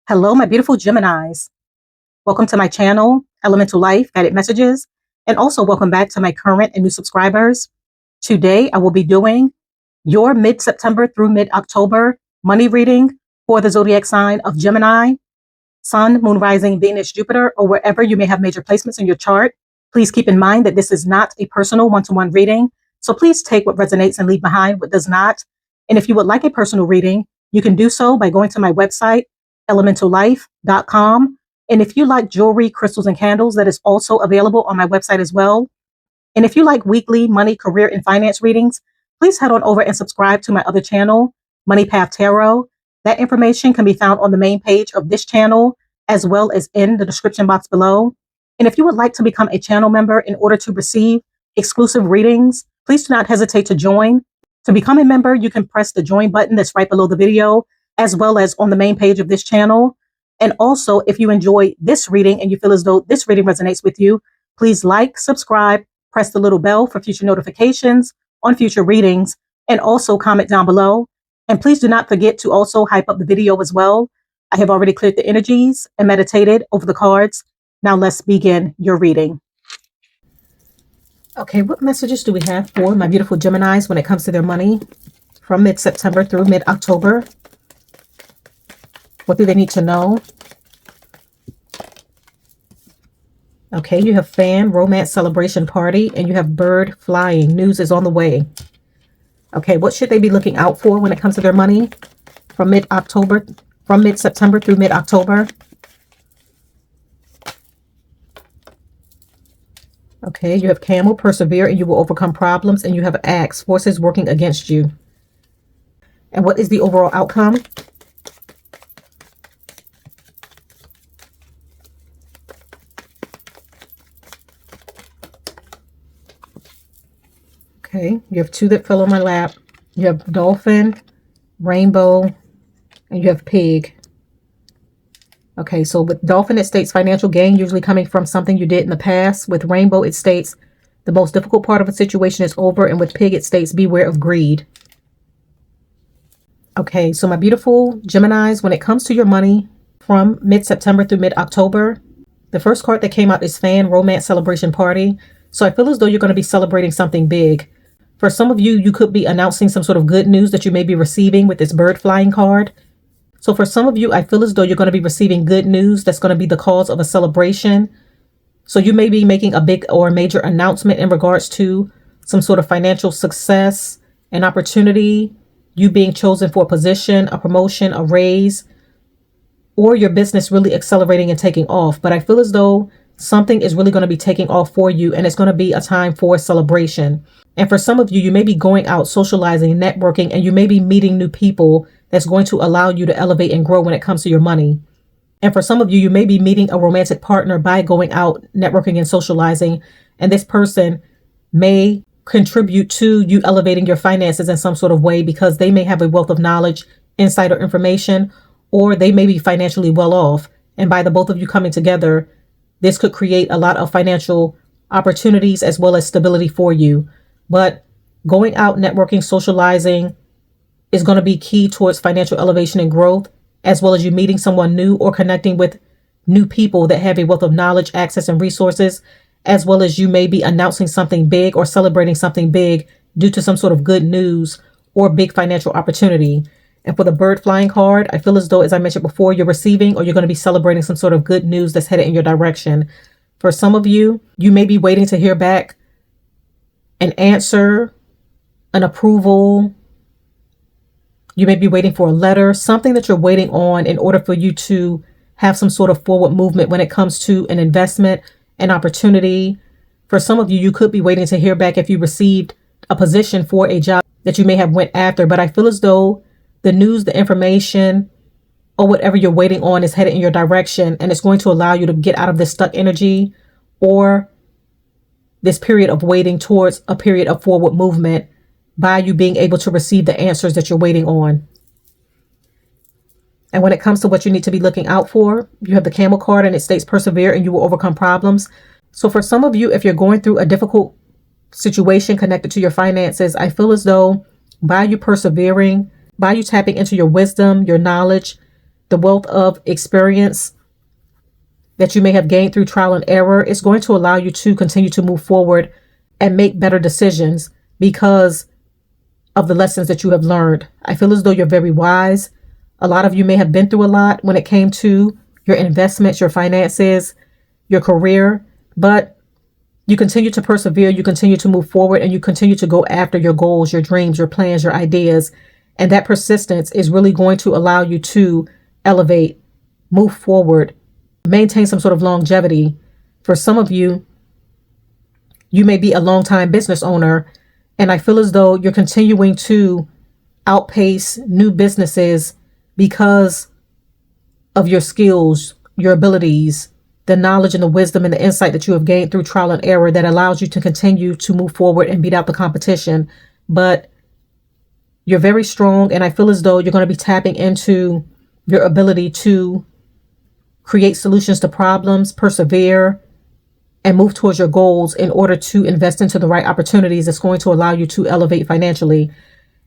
Hello, my beautiful Geminis. Welcome to my channel, EleMental Lyfe Guided Messages, and also welcome back to my current and new subscribers. Today, I will be doing your mid-September through mid-October money reading for the zodiac sign of Gemini, Sun, Moon, Rising, Venus, Jupiter, or wherever you may have major placements in your chart. Please keep in mind that this is not a personal one-to-one reading, so please take what resonates and leave behind what does not. And if you would like a personal reading, you can do so by going to my website, ElementalLyfe.com. And if you like jewelry, crystals, and candles, that is also available on my website as well. And if you like weekly money, career, and finance readings, please head on over and subscribe to my other channel, Money Path Tarot. That information can be found on the main page of this channel, as well as in the description box below. And if you would like to become a channel member in order to receive exclusive readings, please do not hesitate to join. To become a member, you can press the join button that's right below the video, as well as on the main page of this channel. And also, if you enjoy this reading and you feel as though this reading resonates with you, please like, subscribe, press the little bell for future notifications on future readings, and also comment down below. And please do not forget to also hype up the video as well. I have already cleared the energies and meditated over the cards. Now let's begin your reading. Okay, what messages do we have for my beautiful Geminis when it comes to their money from mid-September through mid-October? What do they need to know? Okay, you have fan, romance, celebration, party, and you have bird flying. News is on the way. Okay, what should they be looking out for when it comes to their money from mid-October, from mid-September through mid-October? Okay, you have camel, persevere, and you will overcome problems, and you have axe, forces working against you. And what is the overall outcome? Okay, you have two that fell on my lap. You have dolphin, rainbow, and you have pig. Okay, so with dolphin, it states financial gain, usually coming from something you did in the past. With rainbow, it states the most difficult part of a situation is over. And with pig, it states beware of greed. Okay, so my beautiful Geminis, when it comes to your money from mid-September through mid-October, the first card that came out is fan, romance, celebration, party. So I feel as though you're going to be celebrating something big. For some of you, you could be announcing some sort of good news that you may be receiving with this bird flying card. So for some of you, I feel as though you're going to be receiving good news that's going to be the cause of a celebration. So you may be making a big or major announcement in regards to some sort of financial success, an opportunity, you being chosen for a position, a promotion, a raise, or your business really accelerating and taking off. But I feel as though something is really going to be taking off for you, and it's going to be a time for celebration. And for some of you, you may be going out, socializing, networking, and you may be meeting new people that's going to allow you to elevate and grow when it comes to your money. And for some of you, you may be meeting a romantic partner by going out, networking, and socializing. And this person may contribute to you elevating your finances in some sort of way because they may have a wealth of knowledge, insider information, or they may be financially well off. And by the both of you coming together, this could create a lot of financial opportunities as well as stability for you. But going out, networking, socializing is going to be key towards financial elevation and growth, as well as you meeting someone new or connecting with new people that have a wealth of knowledge, access, and resources, as well as you may be announcing something big or celebrating something big due to some sort of good news or big financial opportunity. And for the bird flying card, I feel as though, as I mentioned before, you're receiving or you're going to be celebrating some sort of good news that's headed in your direction. For some of you, you may be waiting to hear back an answer, an approval. You may be waiting for a letter, something that you're waiting on in order for you to have some sort of forward movement when it comes to an investment, an opportunity. For some of you, you could be waiting to hear back if you received a position for a job that you may have went after. But I feel as though the news, the information, or whatever you're waiting on is headed in your direction, and it's going to allow you to get out of this stuck energy or this period of waiting towards a period of forward movement by you being able to receive the answers that you're waiting on. And when it comes to what you need to be looking out for, you have the camel card and it states persevere and you will overcome problems. So for some of you, if you're going through a difficult situation connected to your finances, I feel as though by you persevering, by you tapping into your wisdom, your knowledge, the wealth of experience that you may have gained through trial and error is going to allow you to continue to move forward and make better decisions because of the lessons that you have learned. I feel as though you're very wise. A lot of you may have been through a lot when it came to your investments, your finances, your career, but you continue to persevere, you continue to move forward, and you continue to go after your goals, your dreams, your plans, your ideas. And that persistence is really going to allow you to elevate, move forward, maintain some sort of longevity. For some of you, you may be a long-time business owner, and I feel as though you're continuing to outpace new businesses because of your skills, your abilities, the knowledge and the wisdom and the insight that you have gained through trial and error that allows you to continue to move forward and beat out the competition. But you're very strong, and I feel as though you're going to be tapping into your ability to create solutions to problems, persevere, and move towards your goals in order to invest into the right opportunities that's going to allow you to elevate financially.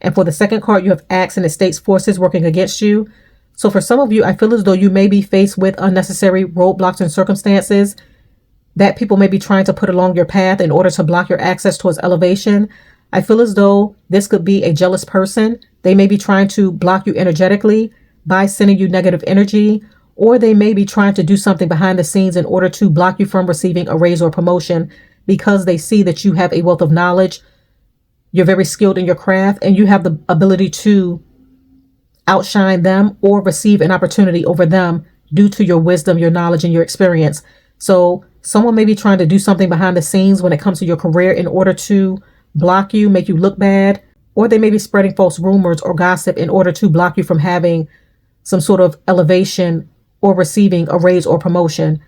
And for the second card, you have acts and it states forces working against you. So for some of you, I feel as though you may be faced with unnecessary roadblocks and circumstances that people may be trying to put along your path in order to block your access towards elevation. I feel as though this could be a jealous person. They may be trying to block you energetically by sending you negative energy, or they may be trying to do something behind the scenes in order to block you from receiving a raise or promotion because they see that you have a wealth of knowledge. You're very skilled in your craft, and you have the ability to outshine them or receive an opportunity over them due to your wisdom, your knowledge, and your experience. So someone may be trying to do something behind the scenes when it comes to your career in order to block you, make you look bad, or they may be spreading false rumors or gossip in order to block you from having some sort of elevation or receiving a raise or promotion.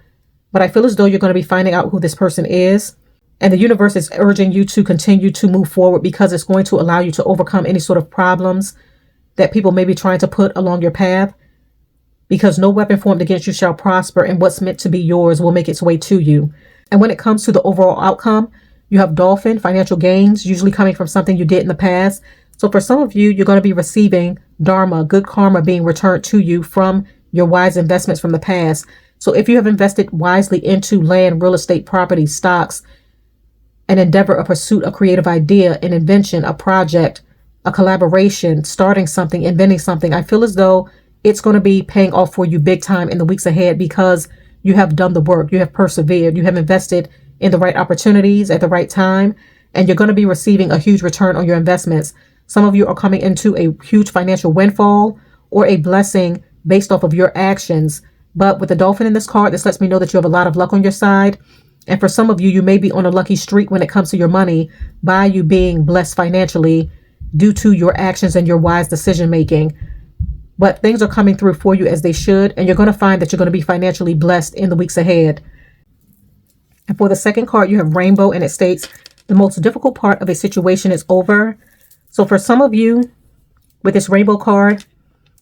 But I feel as though you're going to be finding out who this person is. And the universe is urging you to continue to move forward because it's going to allow you to overcome any sort of problems that people may be trying to put along your path, because no weapon formed against you shall prosper, and what's meant to be yours will make its way to you. And when it comes to the overall outcome, you have dolphin, financial gains, usually coming from something you did in the past. So for some of you, you're going to be receiving dharma, good karma being returned to you from your wise investments from the past. So if you have invested wisely into land, real estate, property, stocks, an endeavor, a pursuit, a creative idea, an invention, a project, a collaboration, starting something, inventing something, I feel as though it's going to be paying off for you big time in the weeks ahead because you have done the work, you have persevered, you have invested in the right opportunities at the right time, and you're going to be receiving a huge return on your investments. Some of you are coming into a huge financial windfall or a blessing based off of your actions. But with the dolphin in this card, this lets me know that you have a lot of luck on your side. And for some of you, you may be on a lucky streak when it comes to your money by you being blessed financially due to your actions and your wise decision making. But things are coming through for you as they should, and you're going to find that you're going to be financially blessed in the weeks ahead. And for the second card, you have rainbow, and it states the most difficult part of a situation is over. So for some of you with this rainbow card,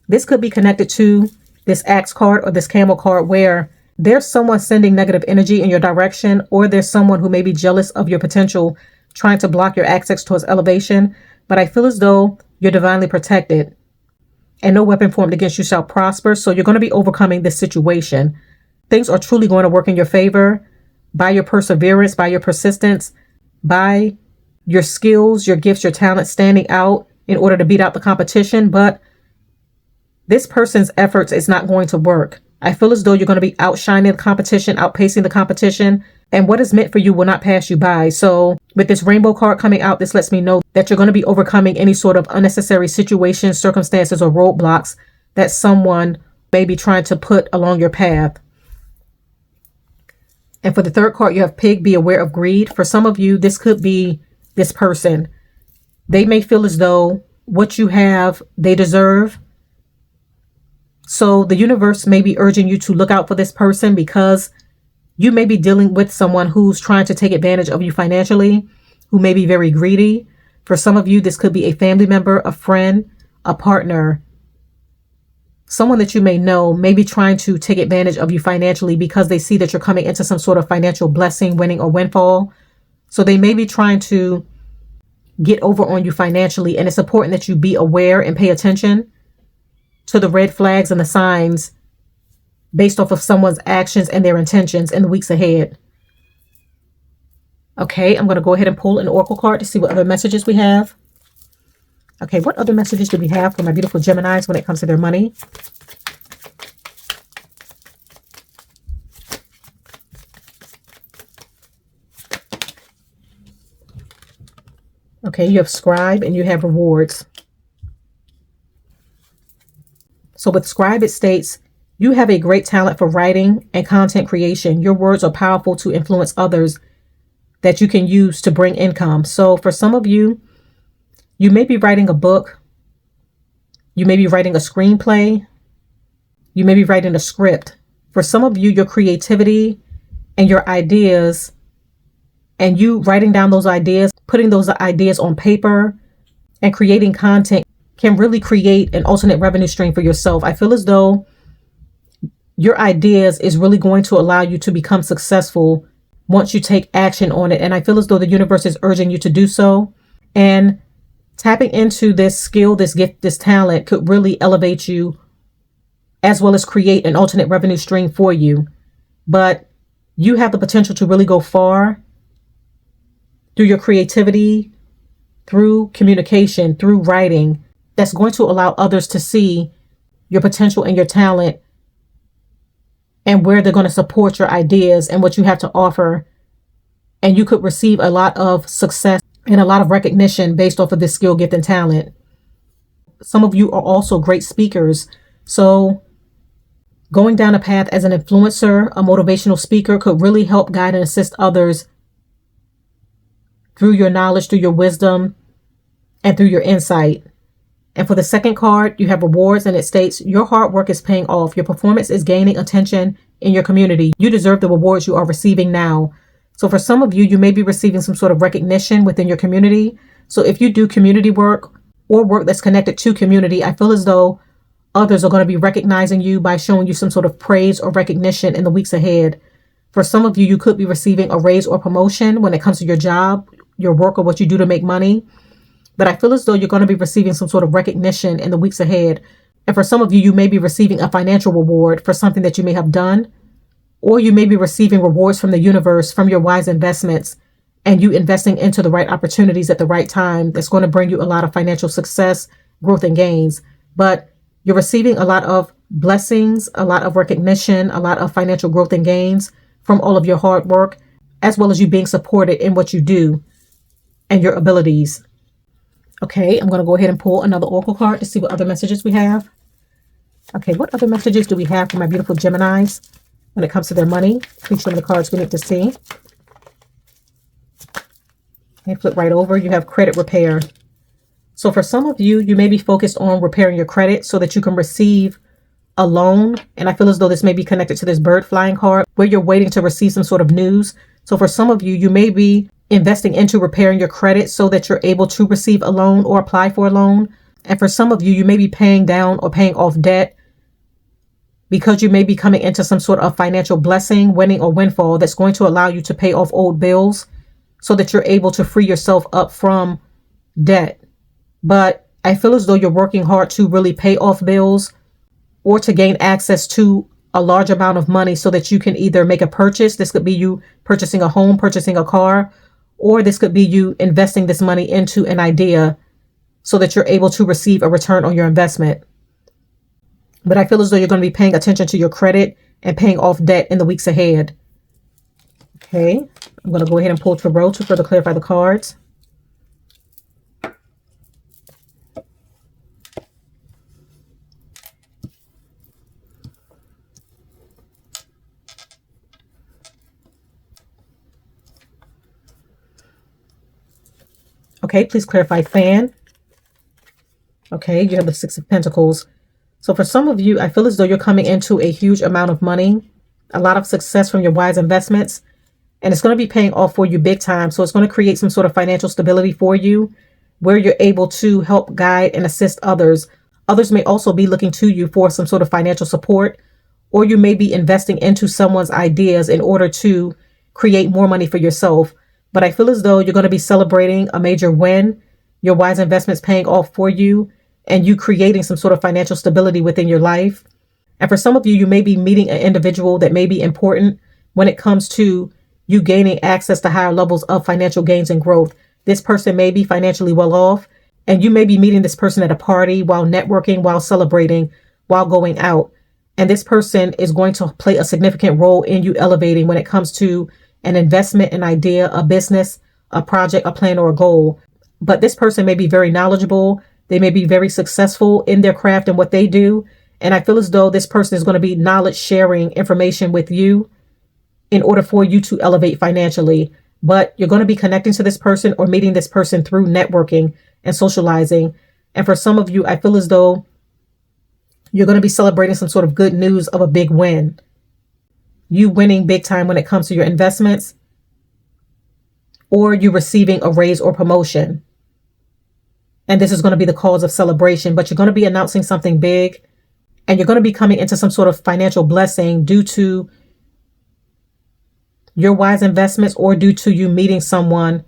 this could be connected to this axe card or this camel card, where there's someone sending negative energy in your direction, or there's someone who may be jealous of your potential, trying to block your access towards elevation. But I feel as though you're divinely protected and no weapon formed against you shall prosper. So you're going to be overcoming this situation. Things are truly going to work in your favor by your perseverance, by your persistence, by your skills, your gifts, your talents standing out in order to beat out the competition. But this person's efforts is not going to work. I feel as though you're going to be outshining the competition, outpacing the competition, and what is meant for you will not pass you by. So with this rainbow card coming out, this lets me know that you're going to be overcoming any sort of unnecessary situations, circumstances, or roadblocks that someone may be trying to put along your path. And for the third card, you have pig, be aware of greed. For some of you, this could be this person. They may feel as though what you have, they deserve. So the universe may be urging you to look out for this person because you may be dealing with someone who's trying to take advantage of you financially, who may be very greedy. For some of you, this could be a family member, a friend, a partner, someone that you may know may be trying to take advantage of you financially because they see that you're coming into some sort of financial blessing, winning, or windfall. So they may be trying to get over on you financially, and it's important that you be aware and pay attention to the red flags and the signs based off of someone's actions and their intentions in the weeks ahead. Okay, I'm going to go ahead and pull an oracle card to see what other messages we have. Okay, what other messages do we have for my beautiful Geminis when it comes to their money? Okay, you have scribe and you have rewards. So with scribe, it states, you have a great talent for writing and content creation. Your words are powerful to influence others that you can use to bring income. So for some of you, you may be writing a book. You may be writing a screenplay. You may be writing a script. For some of you, your creativity and your ideas and you writing down those ideas, putting those ideas on paper and creating content can really create an alternate revenue stream for yourself. I feel as though your ideas is really going to allow you to become successful once you take action on it. And I feel as though the universe is urging you to do so. And tapping into this skill, this gift, this talent could really elevate you as well as create an alternate revenue stream for you. But you have the potential to really go far through your creativity, through communication, through writing. That's going to allow others to see your potential and your talent and where they're going to support your ideas and what you have to offer. And you could receive a lot of success and a lot of recognition based off of this skill, gift, and talent. Some of you are also great speakers. So going down a path as an influencer, a motivational speaker could really help guide and assist others through your knowledge, through your wisdom, and through your insight. And for the second card, you have rewards, and it states, your hard work is paying off. Your performance is gaining attention in your community. You deserve the rewards you are receiving now. So for some of you, you may be receiving some sort of recognition within your community. So if you do community work or work that's connected to community, I feel as though others are going to be recognizing you by showing you some sort of praise or recognition in the weeks ahead. For some of you, you could be receiving a raise or promotion when it comes to your job, your work, or what you do to make money. But I feel as though you're going to be receiving some sort of recognition in the weeks ahead. And for some of you, you may be receiving a financial reward for something that you may have done, or you may be receiving rewards from the universe, from your wise investments, and you investing into the right opportunities at the right time. That's going to bring you a lot of financial success, growth, and gains. But you're receiving a lot of blessings, a lot of recognition, a lot of financial growth and gains from all of your hard work, as well as you being supported in what you do and your abilities. Okay, I'm going to go ahead and pull another oracle card to see what other messages we have. Okay, what other messages do we have for my beautiful Geminis when it comes to their money? Please show me the cards we need to see. Okay, flip right over. You have credit repair. So for some of you, you may be focused on repairing your credit so that you can receive a loan. And I feel as though this may be connected to this bird flying card where you're waiting to receive some sort of news. So for some of you, you may be investing into repairing your credit so that you're able to receive a loan or apply for a loan. And for some of you, you may be paying down or paying off debt because you may be coming into some sort of financial blessing, winning or windfall that's going to allow you to pay off old bills so that you're able to free yourself up from debt. But I feel as though you're working hard to really pay off bills or to gain access to a large amount of money so that you can either make a purchase. This could be you purchasing a home, purchasing a car, or this could be you investing this money into an idea so that you're able to receive a return on your investment. But I feel as though you're going to be paying attention to your credit and paying off debt in the weeks ahead. Okay, I'm going to go ahead and pull Tarot to further clarify the cards. Okay, please clarify fan. Okay, you have the Six of Pentacles. So for some of you, I feel as though you're coming into a huge amount of money, a lot of success from your wise investments, and it's going to be paying off for you big time. So it's going to create some sort of financial stability for you where you're able to help guide and assist others. Others may also be looking to you for some sort of financial support, or you may be investing into someone's ideas in order to create more money for yourself. But I feel as though you're going to be celebrating a major win, your wise investments paying off for you, and you creating some sort of financial stability within your life. And for some of you, you may be meeting an individual that may be important when it comes to you gaining access to higher levels of financial gains and growth. This person may be financially well off, and you may be meeting this person at a party, while networking, while celebrating, while going out. And this person is going to play a significant role in you elevating when it comes to an investment, an idea, a business, a project, a plan, or a goal. But this person may be very knowledgeable. They may be very successful in their craft and what they do. And I feel as though this person is going to be knowledge sharing information with you in order for you to elevate financially. But you're going to be connecting to this person or meeting this person through networking and socializing. And for some of you, I feel as though you're going to be celebrating some sort of good news of a big win. You winning big time when it comes to your investments, or you receiving a raise or promotion. And this is going to be the cause of celebration, but you're going to be announcing something big, and you're going to be coming into some sort of financial blessing due to your wise investments or due to you meeting someone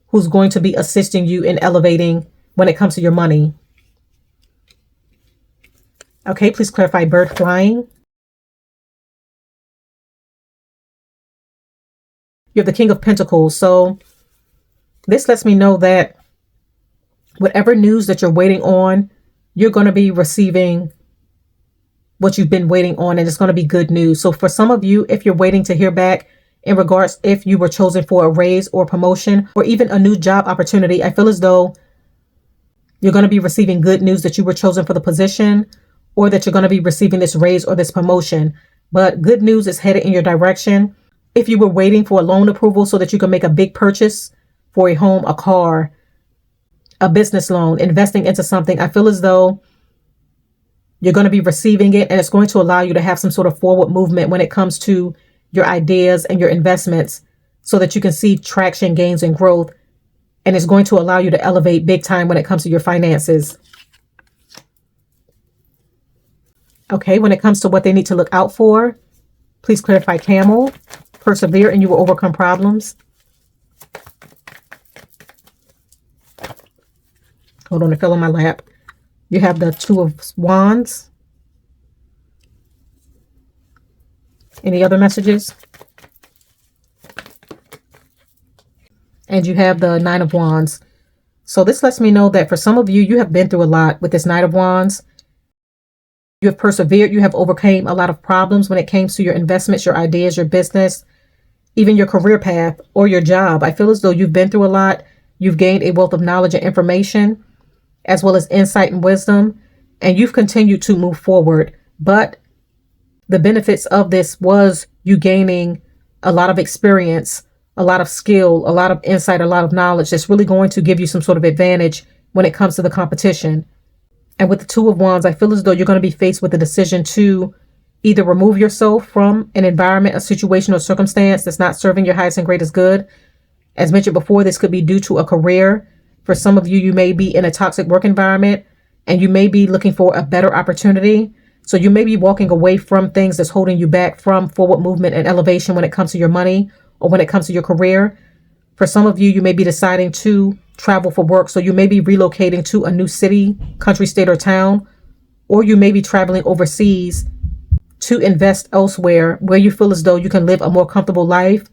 who's going to be assisting you in elevating when it comes to your money. Okay, please clarify bird flying. You have the King of Pentacles. So this lets me know that whatever news that you're waiting on, you're going to be receiving what you've been waiting on, and it's going to be good news. So for some of you, if you're waiting to hear back in regards if you were chosen for a raise or promotion or even a new job opportunity, I feel as though you're going to be receiving good news that you were chosen for the position, or that you're going to be receiving this raise or this promotion. But good news is headed in your direction. If you were waiting for a loan approval so that you can make a big purchase for a home, a car, a business loan, investing into something, I feel as though you're going to be receiving it, and it's going to allow you to have some sort of forward movement when it comes to your ideas and your investments so that you can see traction, gains, and growth. And it's going to allow you to elevate big time when it comes to your finances. Okay, when it comes to what they need to look out for, please clarify Camel. Persevere and you will overcome problems. Hold on, it fell on my lap. You have the Two of Wands. Any other messages? And you have the Nine of Wands. So this lets me know that for some of you, you have been through a lot with this Knight of Wands. You have persevered. You have overcame a lot of problems when it came to your investments, your ideas, your business, even your career path or your job. I feel as though you've been through a lot. You've gained a wealth of knowledge and information, as well as insight and wisdom, and you've continued to move forward. But the benefits of this was you gaining a lot of experience, a lot of skill, a lot of insight, a lot of knowledge that's really going to give you some sort of advantage when it comes to the competition. And with the Two of Wands, I feel as though you're going to be faced with a decision to either remove yourself from an environment, a situation, or circumstance that's not serving your highest and greatest good. As mentioned before, this could be due to a career. For some of you, you may be in a toxic work environment and you may be looking for a better opportunity. So you may be walking away from things that's holding you back from forward movement and elevation when it comes to your money or when it comes to your career. For some of you, you may be deciding to travel for work. So you may be relocating to a new city, country, state, or town, or you may be traveling overseas to invest elsewhere where you feel as though you can live a more comfortable life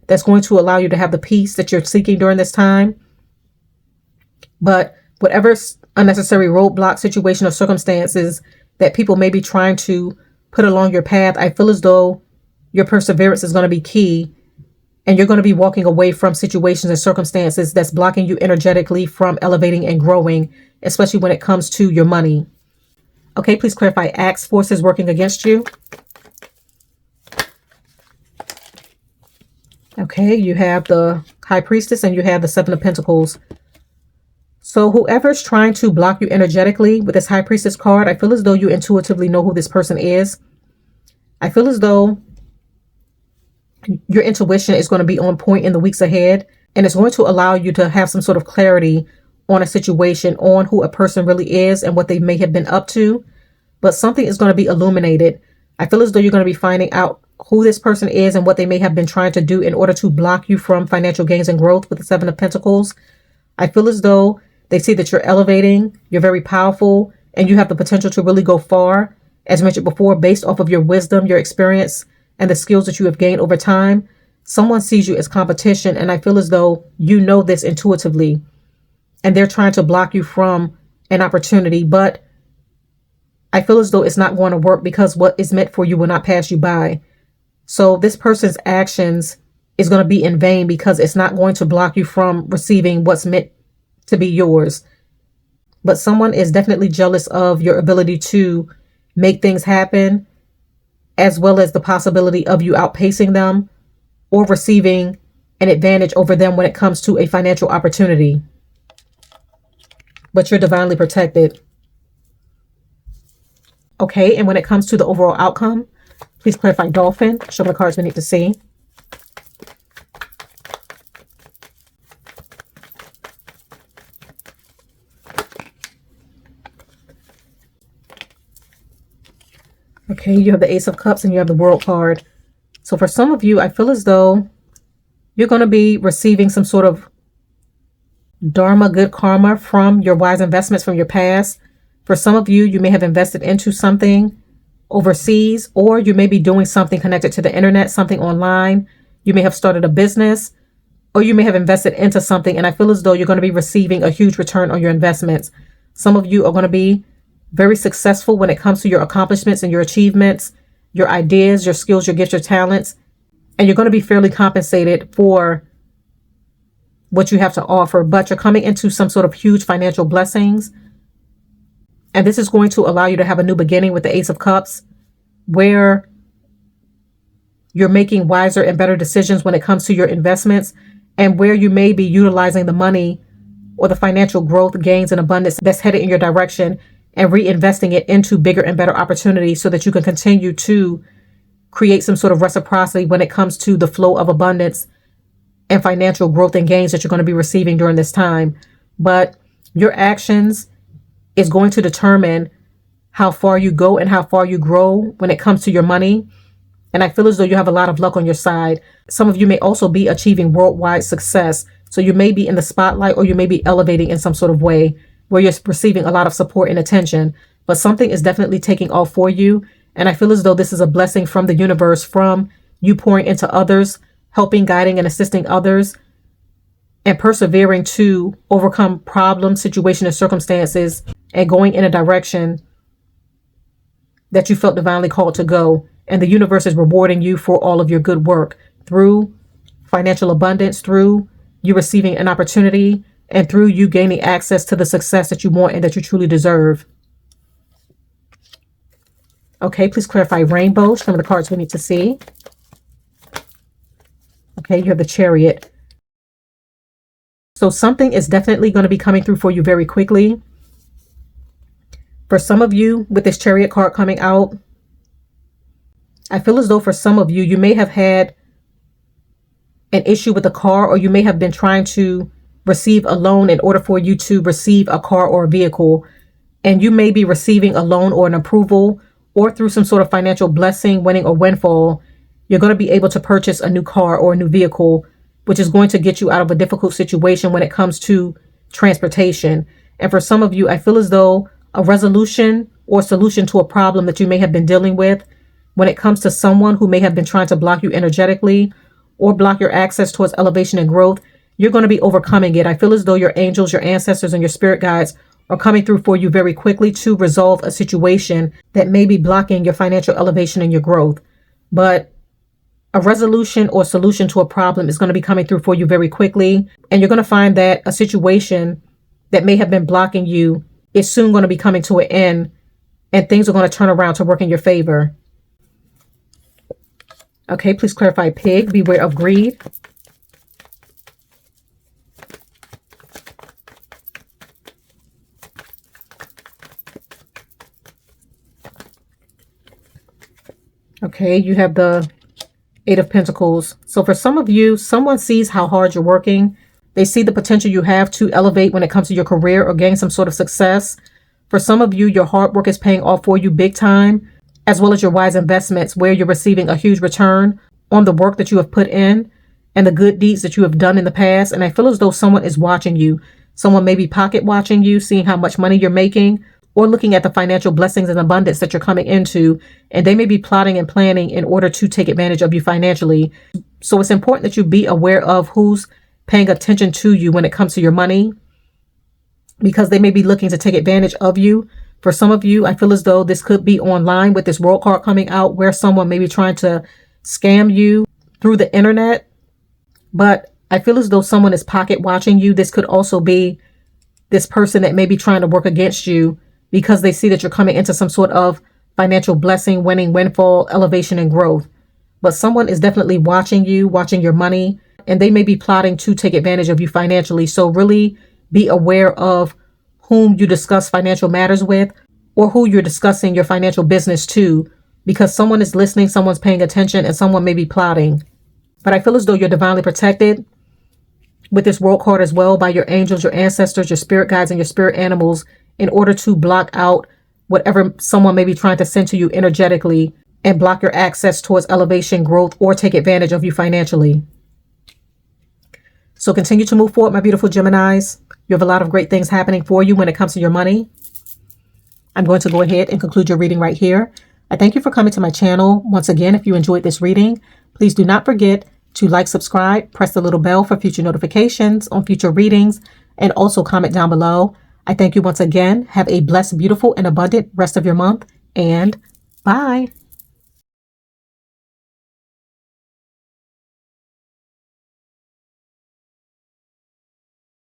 that's going to allow you to have the peace that you're seeking during this time. But whatever unnecessary roadblock, situation, or circumstances that people may be trying to put along your path, I feel as though your perseverance is going to be key. And you're going to be walking away from situations and circumstances that's blocking you energetically from elevating and growing, especially when it comes to your money. Okay, please clarify acts, forces working against you. Okay, you have the High Priestess and you have the Seven of Pentacles. So whoever's trying to block you energetically with this High Priestess card, I feel as though you intuitively know who this person is. I feel as though your intuition is going to be on point in the weeks ahead, and it's going to allow you to have some sort of clarity on a situation, on who a person really is and what they may have been up to. But something is going to be illuminated. I feel as though you're going to be finding out who this person is and what they may have been trying to do in order to block you from financial gains and growth with the Seven of Pentacles. I feel as though They see that you're elevating, you're very powerful, and you have the potential to really go far, as mentioned before, based off of your wisdom, your experience, and the skills that you have gained over time. Someone sees you as competition, and I feel as though you know this intuitively, and they're trying to block you from an opportunity, but I feel as though it's not going to work because what is meant for you will not pass you by. So this person's actions is going to be in vain because it's not going to block you from receiving what's meant to be yours. But someone is definitely jealous of your ability to make things happen, as well as the possibility of you outpacing them or receiving an advantage over them when it comes to a financial opportunity. But you're divinely protected. Okay, and when it comes to the overall outcome, please clarify Dolphin. Show me the cards we need to see. Okay, you have the Ace of Cups and you have the World card. So for some of you, I feel as though you're going to be receiving some sort of Dharma, good karma from your wise investments from your past. For some of you, you may have invested into something overseas, or you may be doing something connected to the internet, something online. You may have started a business, or you may have invested into something. And I feel as though you're going to be receiving a huge return on your investments. Some of you are going to be very successful when it comes to your accomplishments and your achievements, your ideas, your skills, your gifts, your talents. And you're going to be fairly compensated for what you have to offer, but you're coming into some sort of huge financial blessings. And this is going to allow you to have a new beginning with the Ace of Cups, where you're making wiser and better decisions when it comes to your investments, and where you may be utilizing the money or the financial growth, gains, and abundance that's headed in your direction and reinvesting it into bigger and better opportunities so that you can continue to create some sort of reciprocity when it comes to the flow of abundance and financial growth and gains that you're going to be receiving during this time. But your actions is going to determine how far you go and how far you grow when it comes to your money. And I feel as though you have a lot of luck on your side. Some of you may also be achieving worldwide success. So you may be in the spotlight, or you may be elevating in some sort of way where you're receiving a lot of support and attention. But something is definitely taking off for you. And I feel as though this is a blessing from the universe, from you pouring into others, helping, guiding, and assisting others, and persevering to overcome problems, situations, and circumstances, and going in a direction that you felt divinely called to go. And the universe is rewarding you for all of your good work through financial abundance, through you receiving an opportunity, and through you gaining access to the success that you want and that you truly deserve. Okay, please clarify Rainbow. Some of the cards we need to see. Okay, you have the Chariot. So something is definitely going to be coming through for you very quickly. For some of you, with this Chariot card coming out, I feel as though for some of you, you may have had an issue with a car, or you may have been trying to receive a loan in order for you to receive a car or a vehicle. And you may be receiving a loan or an approval, or through some sort of financial blessing, winning, or windfall, you're going to be able to purchase a new car or a new vehicle, which is going to get you out of a difficult situation when it comes to transportation. And for some of you, I feel as though a resolution or solution to a problem that you may have been dealing with when it comes to someone who may have been trying to block you energetically or block your access towards elevation and growth, you're going to be overcoming it. I feel as though your angels, your ancestors, and your spirit guides are coming through for you very quickly to resolve a situation that may be blocking your financial elevation and your growth. But a resolution or solution to a problem is going to be coming through for you very quickly. And you're going to find that a situation that may have been blocking you is soon going to be coming to an end, and things are going to turn around to work in your favor. Okay, please clarify Pig. Beware of greed. Okay, you have the Eight of Pentacles. So for some of you, someone sees how hard you're working. They see the potential you have to elevate when it comes to your career or gain some sort of success. For some of you, your hard work is paying off for you big time, as well as your wise investments, where you're receiving a huge return on the work that you have put in and the good deeds that you have done in the past. And I feel as though someone is watching you. Someone may be pocket watching you, seeing how much money you're making, or looking at the financial blessings and abundance that you're coming into, and they may be plotting and planning in order to take advantage of you financially. So it's important that you be aware of who's paying attention to you when it comes to your money, because they may be looking to take advantage of you. For some of you, I feel as though this could be online with this World card coming out, where someone may be trying to scam you through the internet. But I feel as though someone is pocket watching you. This could also be this person that may be trying to work against you because they see that you're coming into some sort of financial blessing, winning, windfall, elevation, and growth. But someone is definitely watching you, watching your money, and they may be plotting to take advantage of you financially. So really be aware of whom you discuss financial matters with, or who you're discussing your financial business to, because someone is listening, someone's paying attention, and someone may be plotting. But I feel as though you're divinely protected with this World card as well by your angels, your ancestors, your spirit guides, and your spirit animals, in order to block out whatever someone may be trying to send to you energetically and block your access towards elevation, growth, or take advantage of you financially. So continue to move forward, my beautiful Geminis. You have a lot of great things happening for you when it comes to your money. I'm going to go ahead and conclude your reading right here. I thank you for coming to my channel. Once again, if you enjoyed this reading, please do not forget to like, subscribe, press the little bell for future notifications on future readings, and also comment down below. I thank you once again. Have a blessed, beautiful, and abundant rest of your month, and bye.